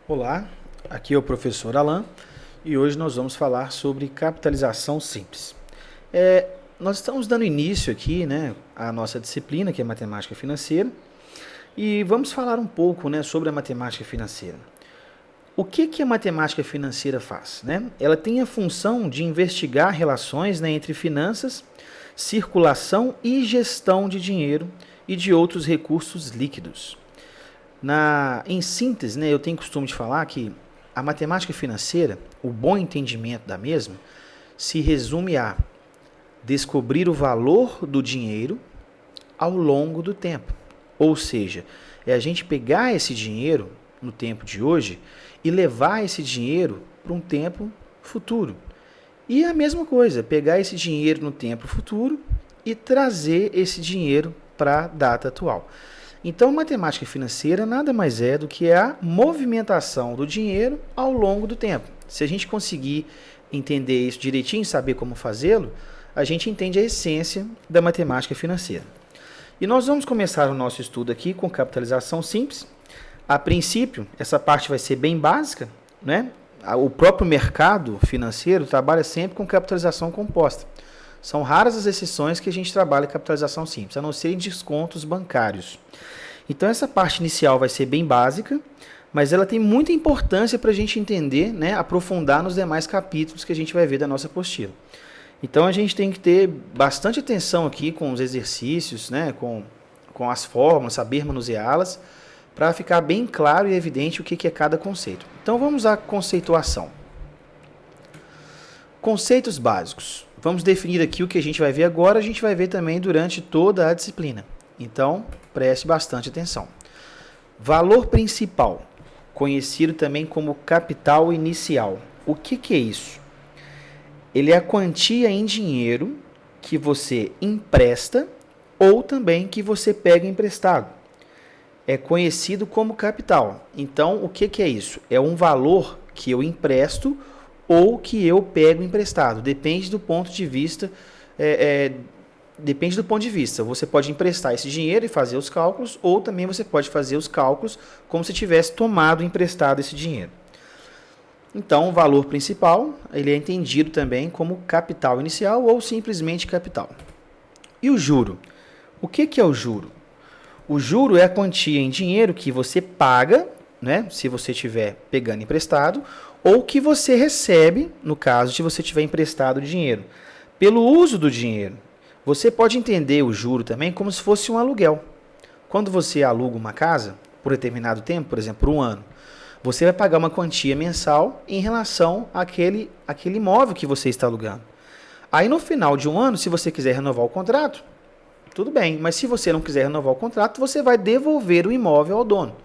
Olá, aqui é o professor Alan e hoje nós vamos falar sobre capitalização simples. Nós estamos dando início aqui, à nossa disciplina, que é matemática financeira, e vamos falar um pouco, sobre a matemática financeira. O que a matemática financeira faz? Ela tem a função de investigar relações, entre finanças, circulação e gestão de dinheiro e de outros recursos líquidos. Em síntese, eu tenho costume de falar que a matemática financeira, o bom entendimento da mesma, se resume a descobrir o valor do dinheiro ao longo do tempo. Ou seja, é a gente pegar esse dinheiro no tempo de hoje e levar esse dinheiro para um tempo futuro. E a mesma coisa, pegar esse dinheiro no tempo futuro e trazer esse dinheiro para a data atual. Então, matemática financeira nada mais é do que a movimentação do dinheiro ao longo do tempo. Se a gente conseguir entender isso direitinho, saber como fazê-lo, a gente entende a essência da matemática financeira. E nós vamos começar o nosso estudo aqui com capitalização simples. A princípio, essa parte vai ser bem básica, O próprio mercado financeiro trabalha sempre com capitalização composta. São raras as exceções que a gente trabalha em capitalização simples, a não ser em descontos bancários. Então, essa parte inicial vai ser bem básica, mas ela tem muita importância para a gente entender, aprofundar nos demais capítulos que a gente vai ver da nossa apostila. Então, a gente tem que ter bastante atenção aqui com os exercícios, com as fórmulas, saber manuseá-las, para ficar bem claro e evidente o que é cada conceito. Então, vamos à conceituação. Conceitos básicos. Vamos definir aqui o que a gente vai ver agora, a gente vai ver também durante toda a disciplina. Então, preste bastante atenção. Valor principal, conhecido também como capital inicial. O que é isso? Ele é a quantia em dinheiro que você empresta ou também que você pega emprestado. É conhecido como capital. Então, o que é isso? É um valor que eu empresto ou que eu pego emprestado. Depende do ponto de vista. Depende do ponto de vista. Você pode emprestar esse dinheiro e fazer os cálculos, ou também você pode fazer os cálculos como se tivesse tomado emprestado esse dinheiro. Então, o valor principal, ele é entendido também como capital inicial ou simplesmente capital. E o juro? O que é o juro? O juro é a quantia em dinheiro que você paga, se você estiver pegando emprestado, ou que você recebe, no caso de você tiver emprestado dinheiro, pelo uso do dinheiro. Você pode entender o juro também como se fosse um aluguel. Quando você aluga uma casa por determinado tempo, por exemplo, por um ano, você vai pagar uma quantia mensal em relação àquele imóvel que você está alugando. Aí no final de um ano, se você quiser renovar o contrato, tudo bem, mas se você não quiser renovar o contrato, você vai devolver o imóvel ao dono.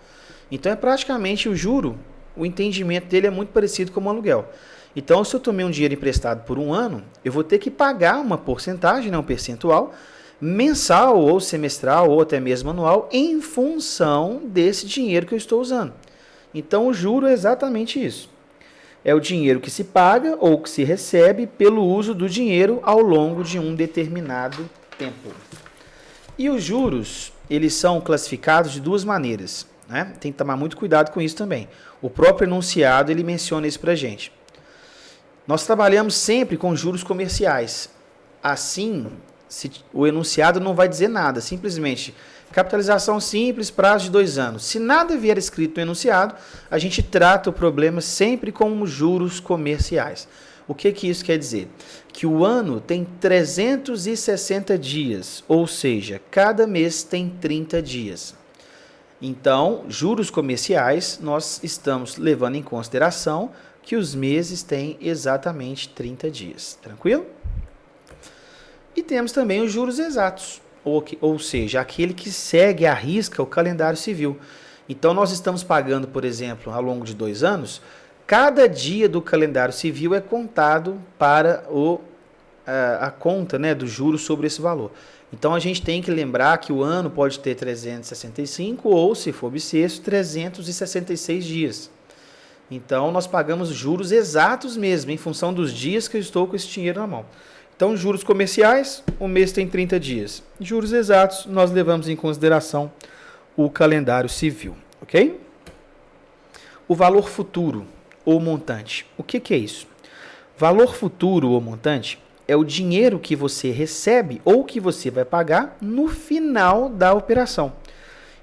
Então é praticamente o juro, o entendimento dele é muito parecido com o aluguel. Então, se eu tomei um dinheiro emprestado por um ano, eu vou ter que pagar uma porcentagem, um percentual, mensal ou semestral ou até mesmo anual, em função desse dinheiro que eu estou usando. Então, o juro é exatamente isso. É o dinheiro que se paga ou que se recebe pelo uso do dinheiro ao longo de um determinado tempo. E os juros, eles são classificados de duas maneiras. Tem que tomar muito cuidado com isso também. O próprio enunciado, ele menciona isso para a gente. Nós trabalhamos sempre com juros comerciais. Assim, o enunciado não vai dizer nada, simplesmente capitalização simples, prazo de 2 anos. Se nada vier escrito no enunciado, a gente trata o problema sempre com juros comerciais. O que isso quer dizer? Que o ano tem 360 dias, ou seja, cada mês tem 30 dias. Então, juros comerciais, nós estamos levando em consideração que os meses têm exatamente 30 dias. Tranquilo? E temos também os juros exatos, ou seja, aquele que segue à risca o calendário civil. Então, nós estamos pagando, por exemplo, ao longo de 2 anos, cada dia do calendário civil é contado para a conta do juros sobre esse valor. Então, a gente tem que lembrar que o ano pode ter 365 ou, se for bissexto, 366 dias. Então, nós pagamos juros exatos mesmo, em função dos dias que eu estou com esse dinheiro na mão. Então, juros comerciais, o mês tem 30 dias. Juros exatos, nós levamos em consideração o calendário civil, ok? o valor futuro ou montante. O que é isso? Valor futuro ou montante é o dinheiro que você recebe ou que você vai pagar no final da operação.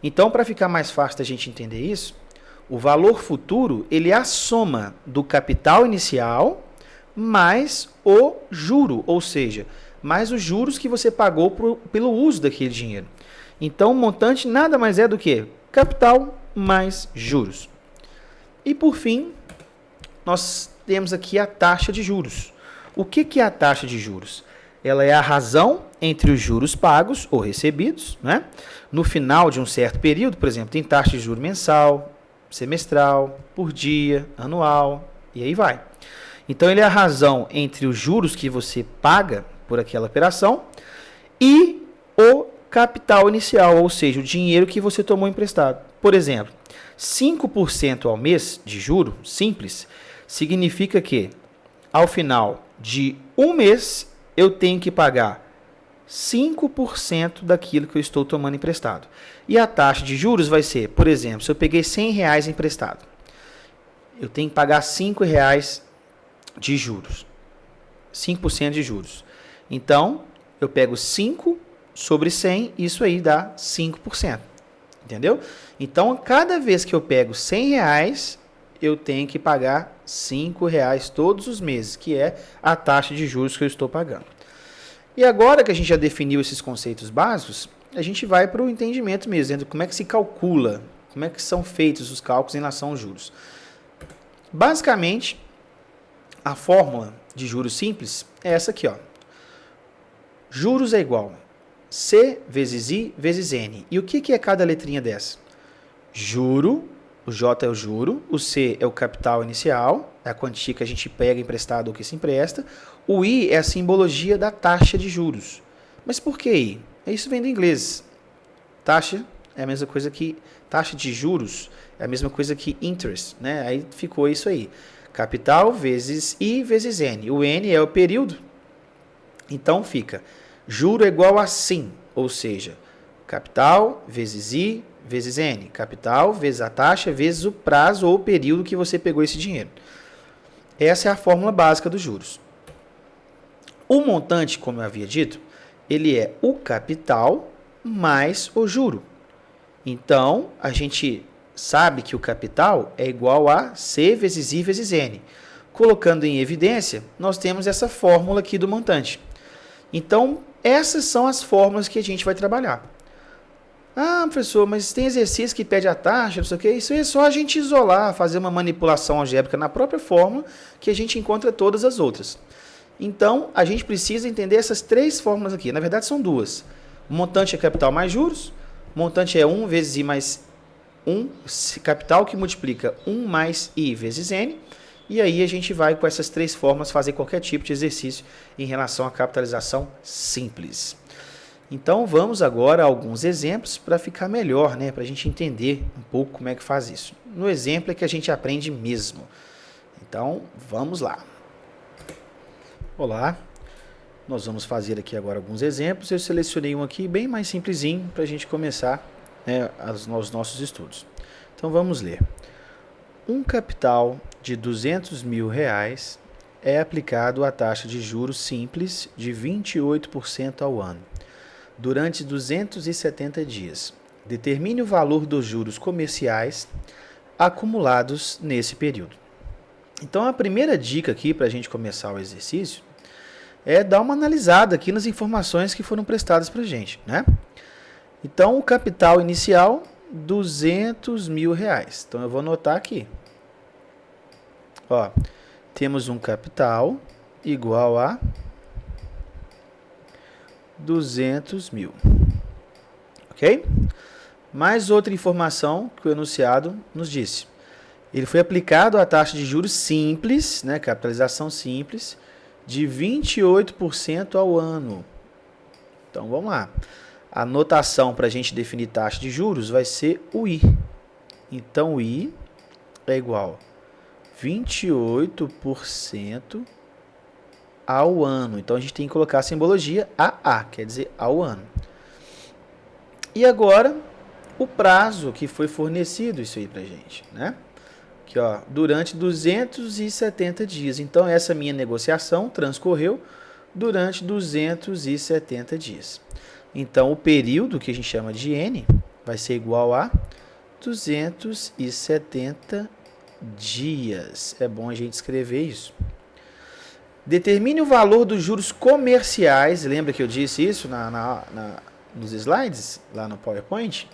Então, para ficar mais fácil da gente entender isso, o valor futuro ele é a soma do capital inicial mais o juro, ou seja, mais os juros que você pagou pelo uso daquele dinheiro. Então, o montante nada mais é do que capital mais juros. E por fim, nós temos aqui a taxa de juros. O que é a taxa de juros? Ela é a razão entre os juros pagos ou recebidos, né? No final de um certo período, por exemplo, tem taxa de juros mensal, semestral, por dia, anual, e aí vai. Então, ele é a razão entre os juros que você paga por aquela operação e o capital inicial, ou seja, o dinheiro que você tomou emprestado. Por exemplo, 5% ao mês de juro simples significa que, ao final de um mês, eu tenho que pagar 5% daquilo que eu estou tomando emprestado. E a taxa de juros vai ser, por exemplo, se eu peguei R$100 emprestado, eu tenho que pagar R$5 de juros. 5% de juros. Então, eu pego 5 sobre 100, isso aí dá 5%. Entendeu? Então, cada vez que eu pego R$100, eu tenho que pagar R$5 todos os meses, que é a taxa de juros que eu estou pagando. E agora que a gente já definiu esses conceitos básicos, a gente vai para o entendimento mesmo, como é que se calcula, como é que são feitos os cálculos em relação aos juros. Basicamente, a fórmula de juros simples é essa aqui, ó. Juros é igual C vezes I vezes N. E o que é cada letrinha dessa? Juro, o J é o juro, o C é o capital inicial, é a quantia que a gente pega emprestado ou que se empresta. O I é a simbologia da taxa de juros. Mas por que I? Isso vem do inglês. Taxa é a mesma coisa que taxa de juros, é a mesma coisa que interest, né? Aí ficou isso aí. Capital vezes I vezes N. O N é o período. Então fica juro é igual a sim, ou seja, capital vezes I vezes N. Capital vezes a taxa vezes o prazo ou o período que você pegou esse dinheiro. Essa é a fórmula básica dos juros. O montante, como eu havia dito, ele é o capital mais o juro. Então, a gente sabe que o capital é igual a C vezes I vezes N. Colocando em evidência, nós temos essa fórmula aqui do montante. Então, essas são as fórmulas que a gente vai trabalhar. Ah, professor, mas tem exercício que pede a taxa, não sei o quê. Isso é só a gente isolar, fazer uma manipulação algébrica na própria fórmula que a gente encontra todas as outras. Então, a gente precisa entender essas três fórmulas aqui. Na verdade, são duas. O montante é capital mais juros. O montante é 1 vezes I mais 1, capital que multiplica 1 mais I vezes N. E aí a gente vai com essas três formas fazer qualquer tipo de exercício em relação à capitalização simples. Então vamos agora a alguns exemplos para ficar melhor, né? Para a gente entender um pouco como é que faz isso. No exemplo é que a gente aprende mesmo. Então vamos lá. Olá, nós vamos fazer aqui agora alguns exemplos. Eu selecionei um aqui bem mais simplesinho para a gente começar, né, os nossos estudos. Então vamos ler. Um capital de R$200 mil é aplicado à taxa de juros simples de 28% ao ano, durante 270 dias. Determine o valor dos juros comerciais acumulados nesse período. Então, a primeira dica aqui para a gente começar o exercício é dar uma analisada aqui nas informações que foram prestadas para a gente, né? Então, o capital inicial, R$200 mil. Então, eu vou anotar aqui. Ó, temos um capital igual a 200 mil. Ok? Mais outra informação que o enunciado nos disse. Ele foi aplicado à taxa de juros simples, né, capitalização simples, de 28% ao ano. Então, vamos lá. A notação para a gente definir taxa de juros vai ser o I. Então, o I é igual a 28% ao ano. Então, a gente tem que colocar a simbologia AA, quer dizer, ao ano. E agora, o prazo que foi fornecido isso aí para a gente, né? Aqui, ó, durante 270 dias. Então, essa minha negociação transcorreu durante 270 dias. Então, o período, que a gente chama de N, vai ser igual a 270 dias. É bom a gente escrever isso. Determine o valor dos juros comerciais. Lembra que eu disse isso nos slides, lá no PowerPoint?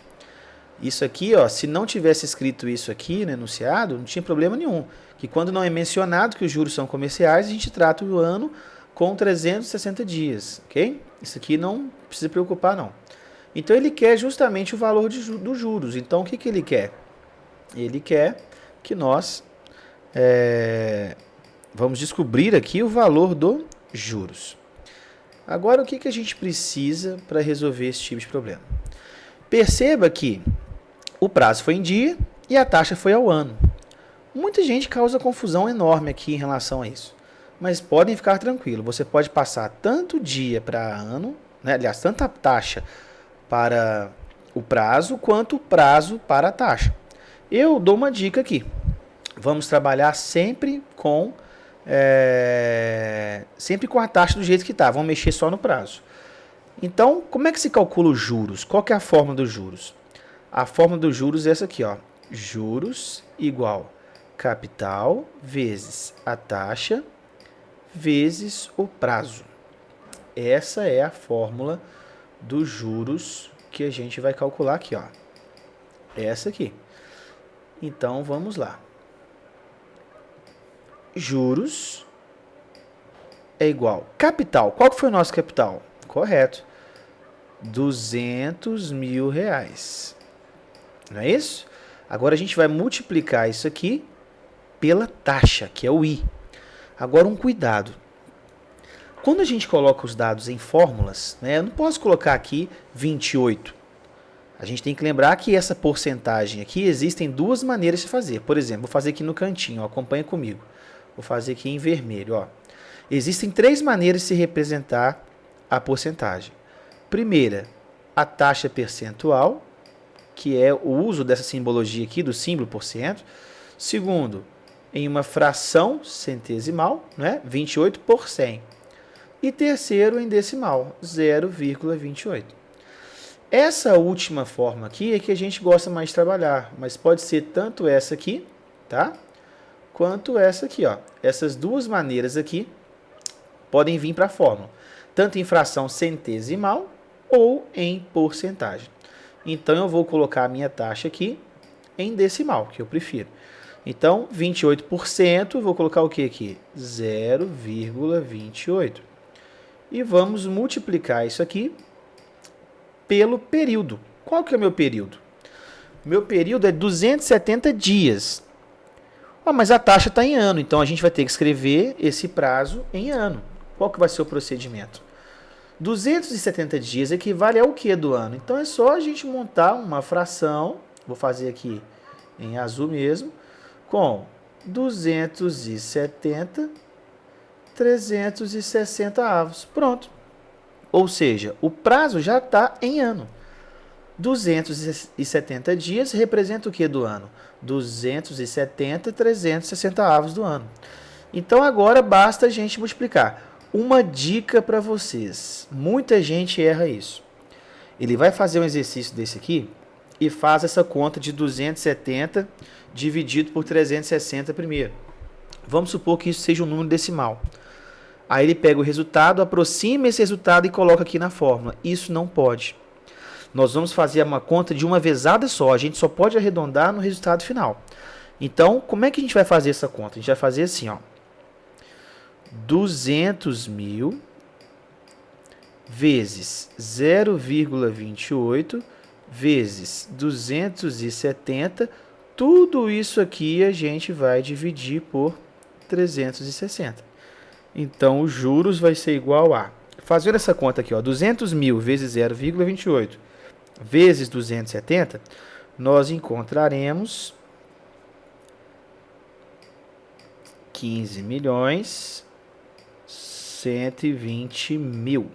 Isso aqui, ó, se não tivesse escrito isso aqui no enunciado, não tinha problema nenhum. Que quando não é mencionado que os juros são comerciais, a gente trata o ano com 360 dias, ok? Isso aqui não precisa preocupar, não. Então, ele quer justamente o valor dos juros. Então, o que ele quer? Ele quer que nós vamos descobrir aqui o valor dos juros. Agora, o que a gente precisa para resolver esse tipo de problema? Perceba que o prazo foi em dia e a taxa foi ao ano. Muita gente causa confusão enorme aqui em relação a isso. Mas podem ficar tranquilos. Você pode passar tanto dia para ano, né? Aliás, tanta taxa para o prazo, quanto o prazo para a taxa. Eu dou uma dica aqui. Vamos trabalhar sempre com a taxa do jeito que está. Vamos mexer só no prazo. Então, como é que se calcula os juros? Qual que é a fórmula dos juros? A fórmula dos juros é essa aqui, ó. Juros igual capital vezes a taxa vezes o prazo. Essa é a fórmula dos juros que a gente vai calcular aqui, ó. Essa aqui. Então, vamos lá. Juros é igual capital. Qual que foi o nosso capital? Correto. 200 mil reais. Não é isso? Agora a gente vai multiplicar isso aqui pela taxa, que é o I. Agora um cuidado. Quando a gente coloca os dados em fórmulas, né, eu não posso colocar aqui 28. A gente tem que lembrar que essa porcentagem aqui, existem duas maneiras de fazer. Por exemplo, vou fazer aqui no cantinho, ó, acompanha comigo. Vou fazer aqui em vermelho, ó. Existem três maneiras de se representar a porcentagem. Primeira, a taxa percentual, que é o uso dessa simbologia aqui, do símbolo por cento. Segundo, em uma fração centesimal, né, 28 por 100. E terceiro, em decimal, 0,28. Essa última forma aqui é que a gente gosta mais de trabalhar, mas pode ser tanto essa aqui, tá? Quanto essa aqui, ó. Essas duas maneiras aqui podem vir para a fórmula, tanto em fração centesimal ou em porcentagem. Então, eu vou colocar a minha taxa aqui em decimal, que eu prefiro. Então, 28%, vou colocar o que aqui? 0,28. E vamos multiplicar isso aqui pelo período. Qual que é o meu período? Meu período é 270 dias. Mas a taxa está em ano, então a gente vai ter que escrever esse prazo em ano. Qual que vai ser o procedimento? 270 dias equivale ao que do ano? Então é só a gente montar uma fração, vou fazer aqui em azul mesmo, com 270, 360 avos. Pronto. Ou seja, o prazo já está em ano. 270 dias representa o que do ano? 270, 360 avos do ano. Então agora basta a gente multiplicar. Uma dica para vocês. Muita gente erra isso. Ele vai fazer um exercício desse aqui e faz essa conta de 270 dividido por 360 primeiro. Vamos supor que isso seja um número decimal. Aí ele pega o resultado, aproxima esse resultado e coloca aqui na fórmula. Isso não pode. Nós vamos fazer uma conta de uma vezada só. A gente só pode arredondar no resultado final. Então, como é que a gente vai fazer essa conta? A gente vai fazer assim, ó. 200 mil vezes 0,28 vezes 270. Tudo isso aqui a gente vai dividir por 360. Então, os juros vai ser igual a... Fazendo essa conta aqui, ó, 200 mil vezes 0,28 vezes 270, nós encontraremos 15 milhões 120 mil.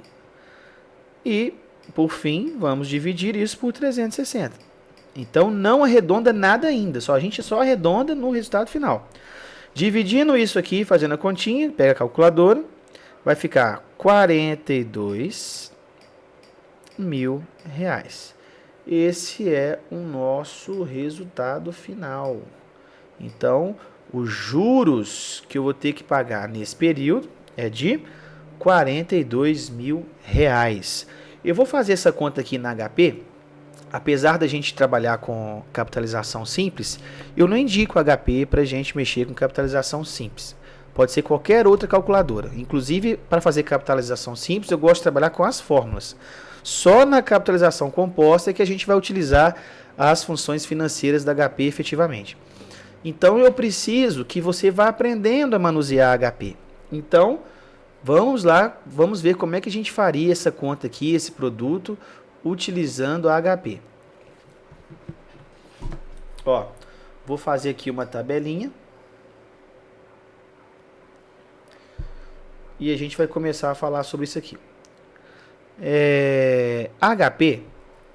E, por fim, vamos dividir isso por 360. Então não arredonda nada ainda, a gente só arredonda no resultado final. Dividindo isso aqui, fazendo a continha, pega a calculadora, vai ficar R$42.000. Esse é o nosso resultado final. Então, os juros que eu vou ter que pagar nesse período é de R$42.000. Eu vou fazer essa conta aqui na HP. Apesar da gente trabalhar com capitalização simples, eu não indico HP para a gente mexer com capitalização simples. Pode ser qualquer outra calculadora. Inclusive, para fazer capitalização simples, eu gosto de trabalhar com as fórmulas. Só na capitalização composta é que a gente vai utilizar as funções financeiras da HP efetivamente. Então, eu preciso que você vá aprendendo a manusear HP. Então, vamos lá, vamos ver como é que a gente faria essa conta aqui, esse produto, utilizando a HP. Ó, vou fazer aqui uma tabelinha. E a gente vai começar a falar sobre isso aqui. A HP,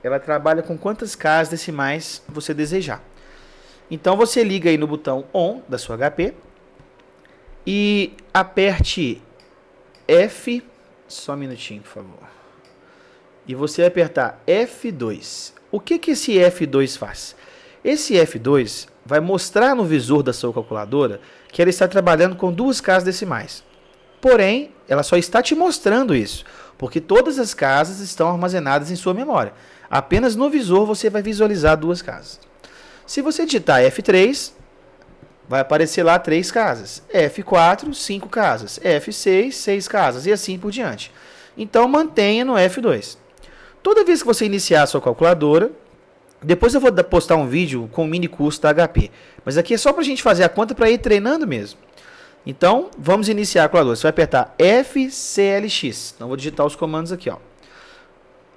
ela trabalha com quantas casas decimais você desejar. Então você liga aí no botão ON da sua HP e aperte F, só um minutinho, por favor. E você vai apertar F2. O que esse F2 faz? Esse F2 vai mostrar no visor da sua calculadora que ela está trabalhando com duas casas decimais. Porém, ela só está te mostrando isso, porque todas as casas estão armazenadas em sua memória. Apenas no visor você vai visualizar duas casas. Se você digitar F3, vai aparecer lá 3 casas. F4, 5 casas. F6, 6 casas. E assim por diante. Então, mantenha no F2. Toda vez que você iniciar a sua calculadora, depois eu vou postar um vídeo com o mini curso da HP. Mas aqui é só para a gente fazer a conta para ir treinando mesmo. Então, vamos iniciar a calculadora. Você vai apertar FCLX. Então, vou digitar os comandos aqui, ó.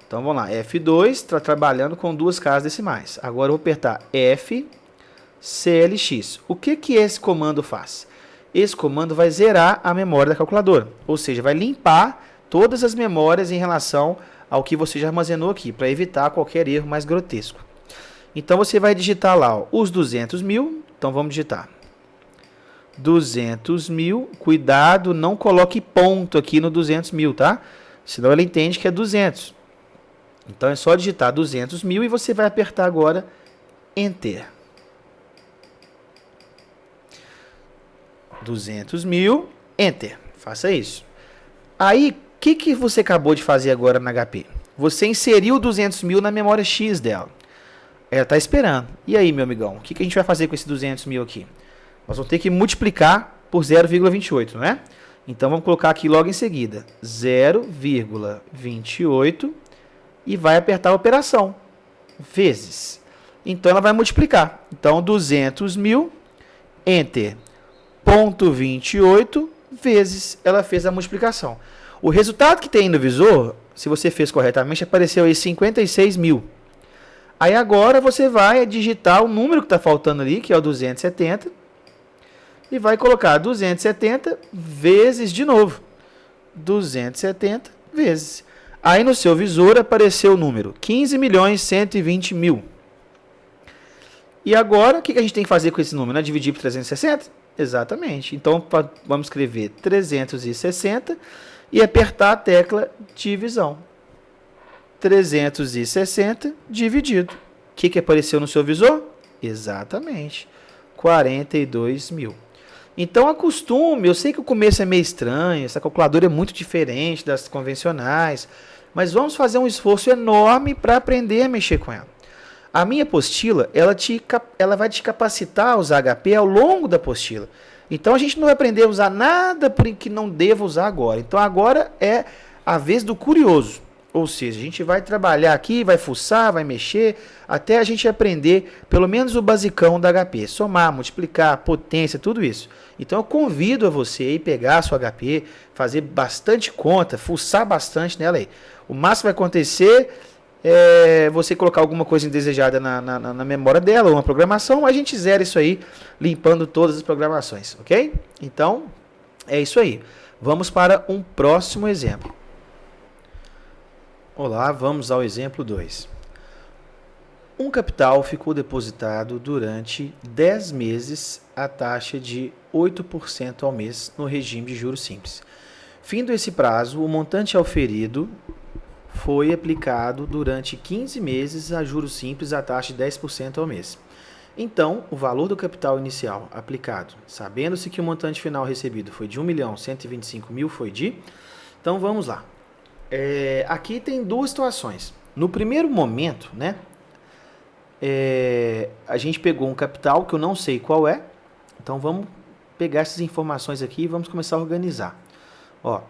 Então, vamos lá. F2 está trabalhando com duas casas decimais. Agora, eu vou apertar FCLX. O que esse comando faz? Esse comando vai zerar a memória da calculadora. Ou seja, vai limpar todas as memórias em relação ao que você já armazenou aqui, para evitar qualquer erro mais grotesco. Então, você vai digitar lá, ó, os 200.000. Então, vamos digitar 200.000. Cuidado, não coloque ponto aqui no 200.000, tá? Senão ela entende que é 200. Então, é só digitar 200.000 e você vai apertar agora Enter. 200.000, Enter. Faça isso. Aí, o que você acabou de fazer agora na HP? Você inseriu 200.000 na memória X dela. Ela está esperando. E aí, meu amigão? O que a gente vai fazer com esse 200.000 aqui? Nós vamos ter que multiplicar por 0,28, não é? Então, vamos colocar aqui logo em seguida. 0,28 e vai apertar a operação. Vezes. Então, ela vai multiplicar. Então, 200.000, Enter. Ponto 28 vezes ela fez a multiplicação. O resultado que tem no visor, se você fez corretamente, apareceu aí 56.000. Aí agora você vai digitar o número que está faltando ali, que é o 270, e vai colocar 270 vezes de novo. 270 vezes. Aí no seu visor apareceu o número 15.120.000. E agora, o que a gente tem que fazer com esse número? Dividir por 360? Exatamente. Então, vamos escrever 360 e apertar a tecla divisão. 360 dividido. O que apareceu no seu visor? Exatamente. 42.000. Então, acostume. Eu sei que o começo é meio estranho. Essa calculadora é muito diferente das convencionais. Mas vamos fazer um esforço enorme para aprender a mexer com ela. A minha apostila, ela vai te capacitar a usar HP ao longo da apostila. Então, a gente não vai aprender a usar nada que não deva usar agora. Então, agora é a vez do curioso. Ou seja, a gente vai trabalhar aqui, vai fuçar, vai mexer, até a gente aprender pelo menos o basicão da HP. Somar, multiplicar, potência, tudo isso. Então, eu convido a você aí pegar a sua HP, fazer bastante conta, fuçar bastante nela aí. O máximo que vai acontecer você colocar alguma coisa indesejada na memória dela, ou uma programação, a gente zera isso aí, limpando todas as programações, ok? Então, é isso aí. Vamos para um próximo exemplo. Olá, vamos ao exemplo 2. Um capital ficou depositado durante 10 meses a taxa de 8% ao mês no regime de juros simples. Findo esse prazo, o montante auferido foi aplicado durante 15 meses a juros simples a taxa de 10% ao mês. Então, o valor do capital inicial aplicado, sabendo-se que o montante final recebido foi de 1.125.000, foi de... Então, vamos lá. Aqui tem duas situações. No primeiro momento, né, a gente pegou um capital que eu não sei qual é. Então, vamos pegar essas informações aqui e vamos começar a organizar. Ó,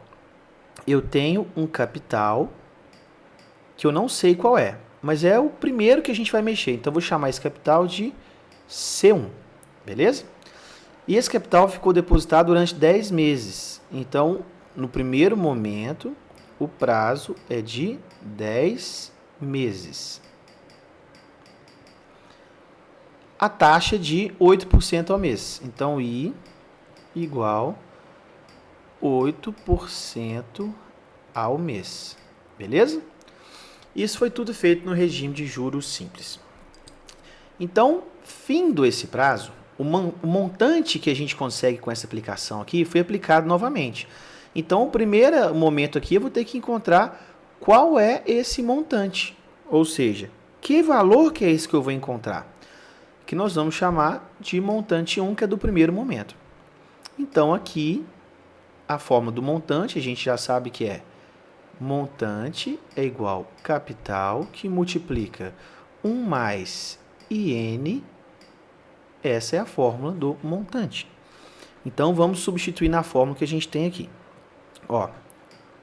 eu tenho um capital que eu não sei qual é, mas é o primeiro que a gente vai mexer. Então, eu vou chamar esse capital de C1, beleza? E esse capital ficou depositado durante 10 meses. Então, no primeiro momento, o prazo é de 10 meses. A taxa de 8% ao mês. Então, I igual 8% ao mês. Beleza? Isso foi tudo feito no regime de juros simples. Então, findo esse prazo, o montante que a gente consegue com essa aplicação aqui foi aplicado novamente. Então, o primeiro momento aqui eu vou ter que encontrar qual é esse montante. Ou seja, que valor que é esse que eu vou encontrar? Que nós vamos chamar de montante 1, que é do primeiro momento. Então, aqui, a forma do montante, a gente já sabe que é montante é igual capital, que multiplica 1 mais IN, essa é a fórmula do montante. Então, vamos substituir na fórmula que a gente tem aqui. Ó,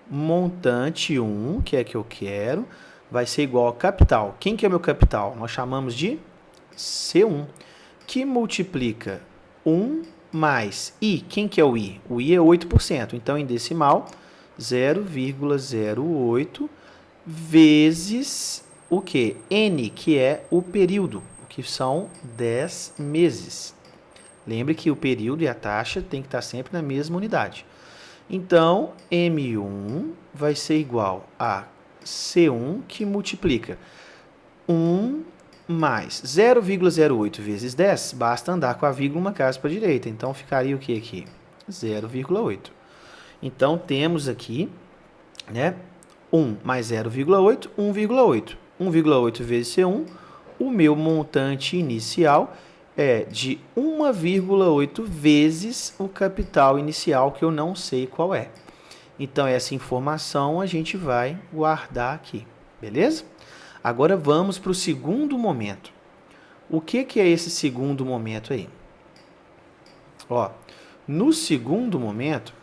montante 1, que é que eu quero, vai ser igual a capital. Quem que é meu capital? Nós chamamos de C1, que multiplica 1 mais I. Quem que é o I? O I é 8%. Então, em decimal, 0,08 vezes o quê? N, que é o período, que são 10 meses. Lembre que o período e a taxa tem que estar sempre na mesma unidade. Então, M1 vai ser igual a C1, que multiplica 1 mais 0,08 vezes 10, basta andar com a vírgula uma casa para a direita. Então, ficaria o que aqui? 0,8. Então, temos aqui, né, 1 mais 0,8, 1,8. 1,8 vezes C1, o meu montante inicial é de 1,8 vezes o capital inicial, que eu não sei qual é. Então, essa informação a gente vai guardar aqui, beleza? Agora, vamos para o segundo momento. O que é esse segundo momento aí? Ó, no segundo momento,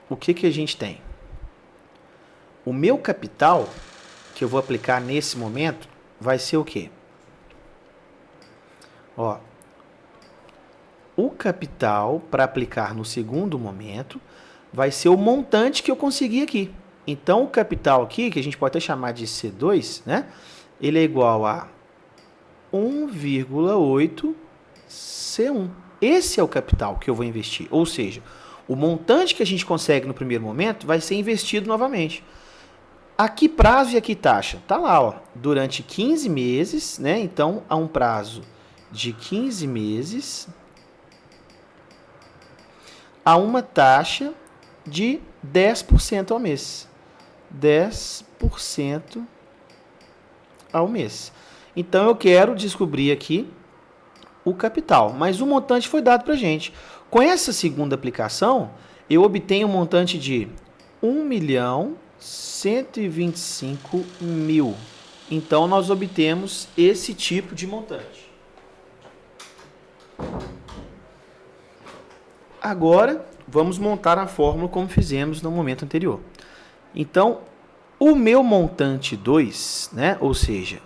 o que a gente tem? O meu capital, que eu vou aplicar nesse momento, vai ser o quê? Ó, o capital, para aplicar no segundo momento, vai ser o montante que eu consegui aqui. Então, o capital aqui, que a gente pode até chamar de C2, né? Ele é igual a 1,8 C1. Esse é o capital que eu vou investir. Ou seja, o montante que a gente consegue no primeiro momento vai ser investido novamente. A que prazo e a que taxa? Tá lá, ó, durante 15 meses, né? Então, há um prazo de 15 meses, a uma taxa de 10% ao mês. 10% ao mês. Então, eu quero descobrir aqui o capital, mas o montante foi dado para a gente. Com essa segunda aplicação, eu obtenho um montante de 1.125.000. Então, nós obtemos esse tipo de montante. Agora, vamos montar a fórmula como fizemos no momento anterior. Então, o meu montante 2, né, ou seja,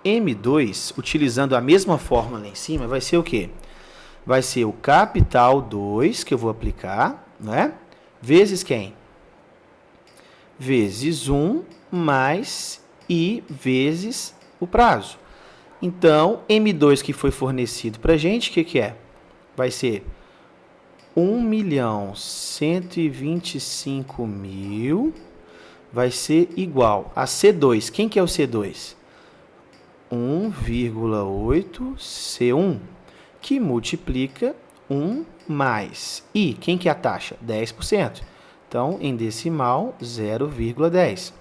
M2, utilizando a mesma fórmula lá em cima, vai ser o quê? Vai ser o capital 2, que eu vou aplicar, né, vezes quem? Vezes 1 mais I vezes o prazo. Então, M2 que foi fornecido para a gente, o que é? Vai ser 1.125.000 vai ser igual a C2. Quem que é o C2? 1,8C1, que multiplica 1 mais. E quem que é a taxa? 10%. Então, em decimal, 0,10.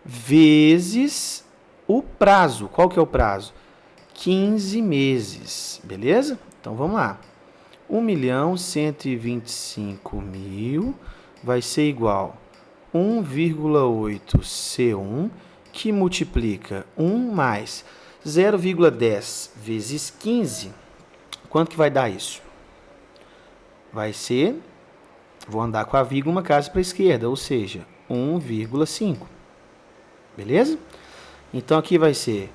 Vezes o prazo. Qual que é o prazo? 15 meses. Beleza? Então, vamos lá. 1.125.000 vai ser igual a 1,8C1, que multiplica 1 mais 0,10 vezes 15. Quanto que vai dar isso? Vai ser, vou andar com a vírgula uma casa para a esquerda, ou seja, 1,5. Beleza? Então, aqui vai ser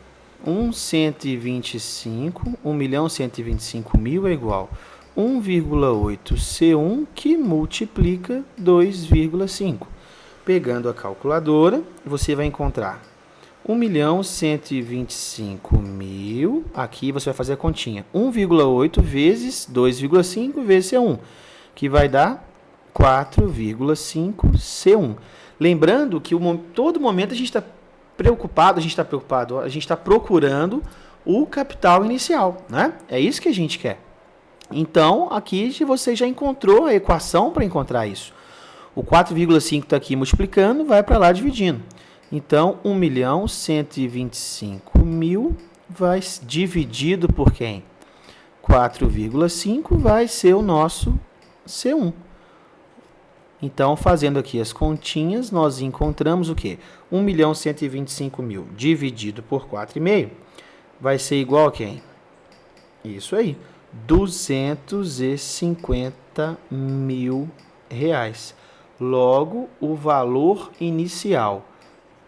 1.125.000 é igual a 1,8C1, que multiplica 2,5. Pegando a calculadora, você vai encontrar 1.125.000, aqui você vai fazer a continha, 1,8 vezes 2,5 vezes C1, que vai dar 4,5 C1. Lembrando que todo momento a gente está preocupado, a gente está procurando o capital inicial, né? É isso que a gente quer. Então, aqui você já encontrou a equação para encontrar isso. O 4,5 está aqui multiplicando, vai para lá dividindo. Então, 1.125.000 vai dividido por quem? 4,5 vai ser o nosso C1. Então, fazendo aqui as continhas, nós encontramos o quê? 1.125.000 dividido por 4,5 vai ser igual a quem? Isso aí, R$250.000. Logo, o valor inicial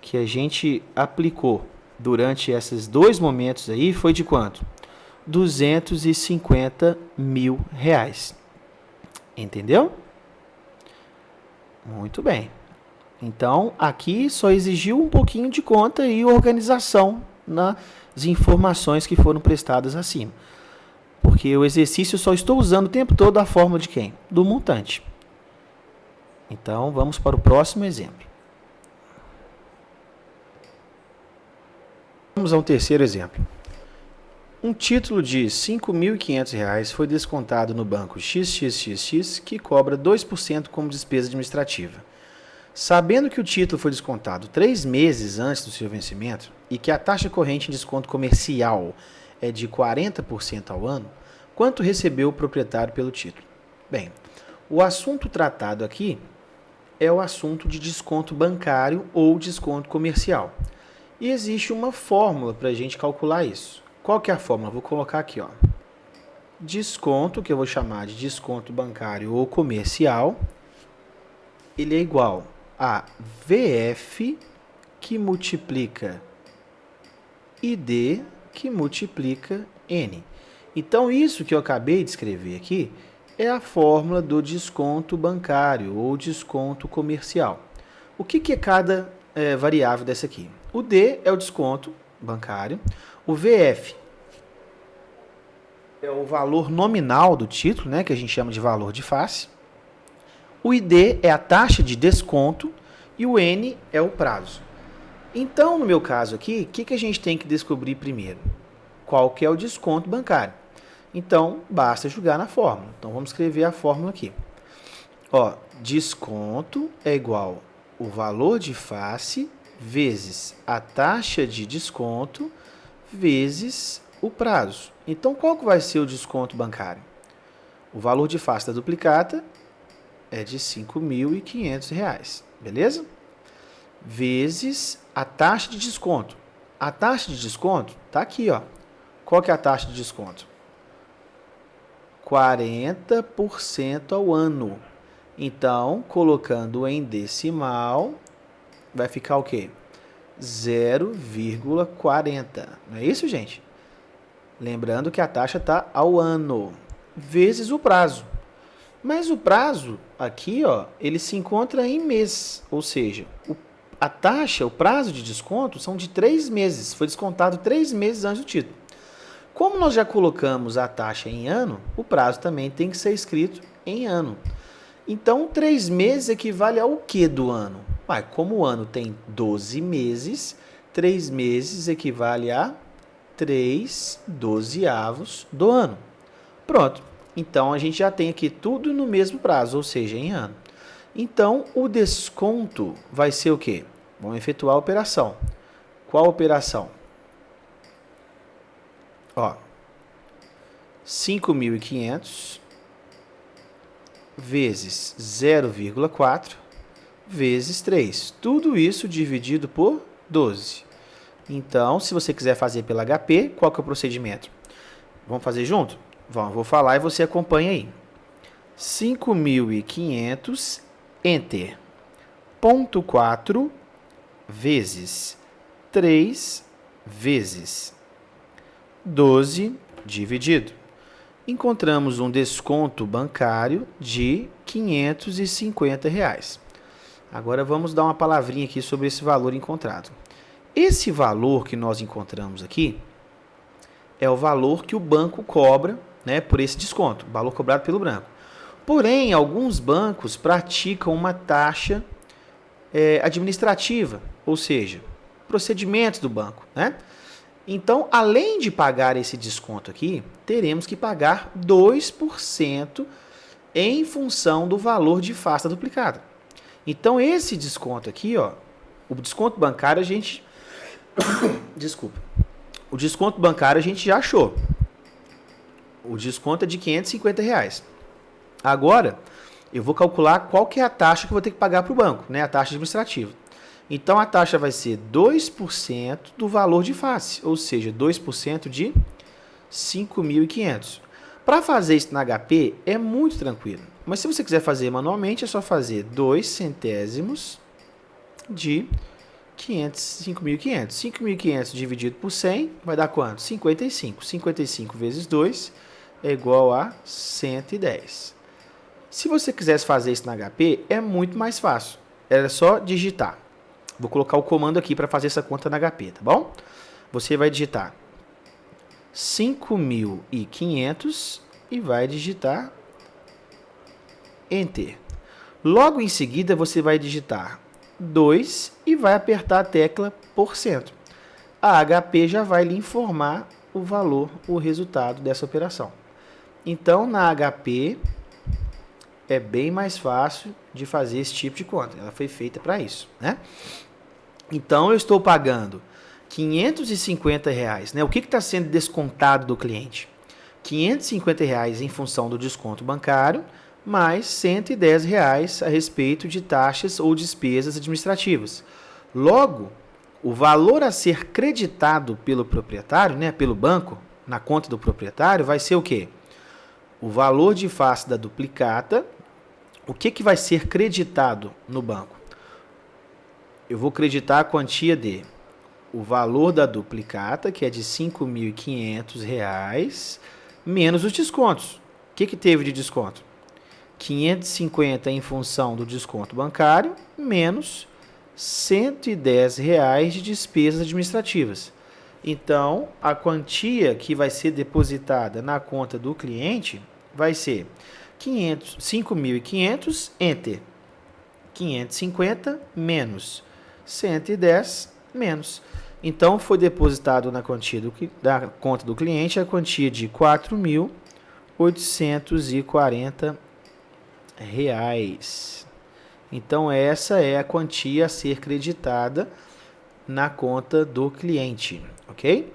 que a gente aplicou durante esses dois momentos aí foi de quanto? R$250.000. Entendeu? Muito bem. Então, aqui só exigiu um pouquinho de conta e organização nas informações que foram prestadas acima. Porque o exercício eu só estou usando o tempo todo a fórmula de quem? Do montante. Então, vamos para o próximo exemplo. Vamos a um terceiro exemplo. Um título de R$ 5.500 foi descontado no banco XXXX, que cobra 2% como despesa administrativa. Sabendo que o título foi descontado 3 meses antes do seu vencimento e que a taxa corrente em desconto comercial é de 40% ao ano, quanto recebeu o proprietário pelo título? Bem, o assunto tratado aqui é o assunto de desconto bancário ou desconto comercial. E existe uma fórmula para a gente calcular isso. Qual que é a fórmula? Vou colocar aqui, ó. Desconto, que eu vou chamar de desconto bancário ou comercial, ele é igual a VF, que multiplica ID, que multiplica N. Então, isso que eu acabei de escrever aqui é a fórmula do desconto bancário ou desconto comercial. O que é cada variável dessa aqui? O D é o desconto bancário, o VF é o valor nominal do título, né, que a gente chama de valor de face, o ID é a taxa de desconto e o N é o prazo. Então, no meu caso aqui, o que a gente tem que descobrir primeiro? Qual que é o desconto bancário? Então, basta jogar na fórmula. Então, vamos escrever a fórmula aqui. Ó, desconto é igual o valor de face vezes a taxa de desconto vezes o prazo. Então, qual que vai ser o desconto bancário? O valor de face da duplicata é de R$ 5.500, beleza? Vezes a taxa de desconto. A taxa de desconto está aqui, ó. Qual que é a taxa de desconto? 40% ao ano. Então, colocando em decimal, vai ficar o quê? 0,40. Não é isso, gente? Lembrando que a taxa está ao ano, vezes o prazo. Mas o prazo aqui, ó, ele se encontra em mês, ou seja, a taxa, o prazo de desconto são de 3 meses. Foi descontado 3 meses antes do título. Como nós já colocamos a taxa em ano, o prazo também tem que ser escrito em ano. Então, 3 meses equivale ao que do ano? Como o ano tem 12 meses, 3 meses equivale a 3/12 do ano. Pronto. Então, a gente já tem aqui tudo no mesmo prazo, ou seja, em ano. Então, o desconto vai ser o quê? Vamos efetuar a operação. Qual operação? Ó, 5.500 vezes 0,4 vezes 3. Tudo isso dividido por 12. Então, se você quiser fazer pela HP, qual que é o procedimento? Vamos fazer junto? Vamos, vou falar e você acompanha aí. 5.500, enter. 0,4 vezes 3 vezes 12 dividido. Encontramos um desconto bancário de R$550. Agora vamos dar uma palavrinha aqui sobre esse valor encontrado. Esse valor que nós encontramos aqui é o valor que o banco cobra, né, por esse desconto, o valor cobrado pelo banco. Porém, alguns bancos praticam uma taxa administrativa, ou seja, procedimentos do banco, né? Então, além de pagar esse desconto aqui, teremos que pagar 2% em função do valor de face duplicada. Então, esse desconto aqui, ó, o desconto bancário a gente... Desculpa. O desconto bancário a gente já achou. O desconto é de R$550. Agora, eu vou calcular qual que é a taxa que eu vou ter que pagar para o banco, né? A taxa administrativa. Então, a taxa vai ser 2% do valor de face, ou seja, 2% de 5.500. Para fazer isso na HP é muito tranquilo. Mas se você quiser fazer manualmente, é só fazer 2 centésimos de 5.500. 5.500 dividido por 100 vai dar quanto? 55. 55 vezes 2 é igual a 110. Se você quisesse fazer isso na HP, é muito mais fácil. Era só digitar. Vou colocar o comando aqui para fazer essa conta na HP, tá bom? Você vai digitar 5.500 e vai digitar Enter. Logo em seguida, você vai digitar 2 e vai apertar a tecla %. A HP já vai lhe informar o valor, o resultado dessa operação. Então, na HP, é bem mais fácil de fazer esse tipo de conta. Ela foi feita para isso, né? Então, eu estou pagando R$550, né? O que está sendo descontado do cliente? R$550 em função do desconto bancário, mais R$110 a respeito de taxas ou despesas administrativas. Logo, o valor a ser creditado pelo proprietário, né, pelo banco, na conta do proprietário, vai ser o quê? O valor de face da duplicata. O que vai ser creditado no banco? Eu vou creditar a quantia de o valor da duplicata, que é de R$5.500, menos os descontos. O que teve de desconto? 550 em função do desconto bancário, menos R$110 de despesas administrativas. Então, a quantia que vai ser depositada na conta do cliente vai ser 5.500, enter. 550 menos 110 menos. Então, foi depositado na quantia da conta do cliente a quantia de R$4.840. Então, essa é a quantia a ser creditada na conta do cliente, ok?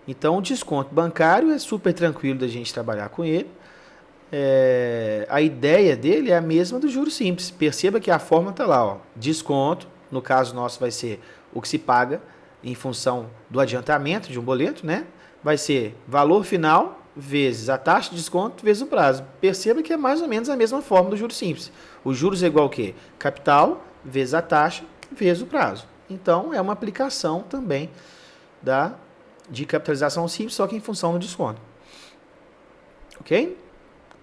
Então, o desconto bancário é super tranquilo da gente trabalhar com ele. A ideia dele é a mesma do juros simples. Perceba que a forma está lá, ó. Desconto, no caso nosso vai ser o que se paga em função do adiantamento de um boleto, né? Vai ser valor final vezes a taxa de desconto vezes o prazo. Perceba que é mais ou menos a mesma forma do juros simples. Os juros é igual ao quê? Capital vezes a taxa vezes o prazo. Então, é uma aplicação também de capitalização simples, só que em função do desconto. Ok?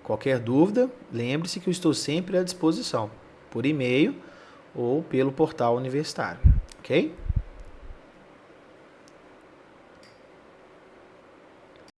Qualquer dúvida, lembre-se que eu estou sempre à disposição, por e-mail ou pelo portal universitário. Ok?